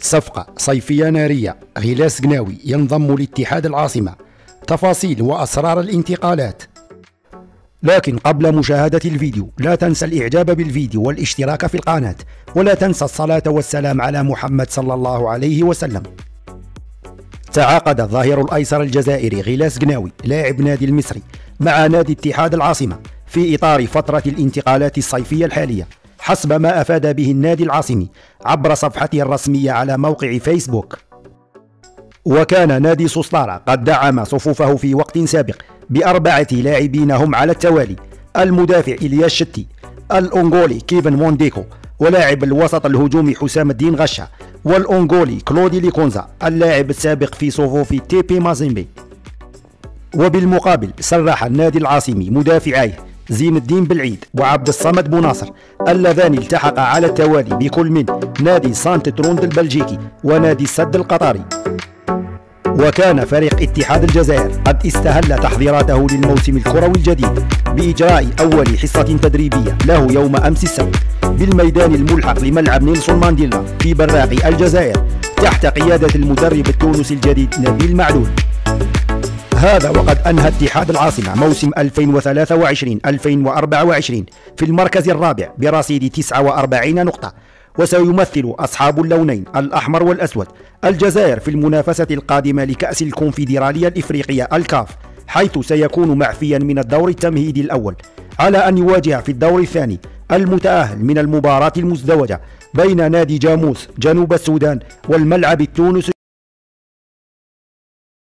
صفقة صيفية نارية، غيلاس قناوي ينضم لاتحاد العاصمة. تفاصيل وأسرار الانتقالات. لكن قبل مشاهدة الفيديو لا تنسى الإعجاب بالفيديو والاشتراك في القناة، ولا تنسى الصلاة والسلام على محمد صلى الله عليه وسلم. تعاقد الظهير الأيسر الجزائري غيلاس قناوي لاعب نادي المصري مع نادي اتحاد العاصمة في إطار فترة الانتقالات الصيفية الحالية، حسب ما أفاد به النادي العاصمي عبر صفحته الرسمية على موقع فيسبوك. وكان نادي سوسلارا قد دعم صفوفه في وقت سابق ب4 لاعبين هم على التوالي: المدافع إلياس شتي، الأنغولي كيفن مونديكو، ولاعب الوسط الهجومي حسام الدين غشة، والأنغولي كلودي ليكونزا اللاعب السابق في صفوف تي بي مازيمبي. وبالمقابل صرح النادي العاصمي مدافعيه زين الدين بالعيد وعبد الصمد بوناصر اللذان التحقا على التوالي بكل من نادي سانت تروند البلجيكي ونادي السد القطري. وكان فريق اتحاد الجزائر قد استهل تحضيراته للموسم الكروي الجديد بإجراء أول حصة تدريبية له يوم أمس السبت بالميدان الملحق لملعب نيلسون مانديلا في براق الجزائر تحت قيادة المدرب التونسي الجديد نبيل معلول. هذا وقد أنهى اتحاد العاصمة موسم 2023-2024 في المركز الرابع برصيد 49 نقطة، وسيمثل أصحاب اللونين الأحمر والأسود الجزائر في المنافسة القادمة لكأس الكونفدرالية الإفريقية الكاف، حيث سيكون معفيا من الدور التمهيدي الأول على أن يواجه في الدور الثاني المتأهل من المباراة المزدوجة بين نادي جاموس جنوب السودان والملعب التونسي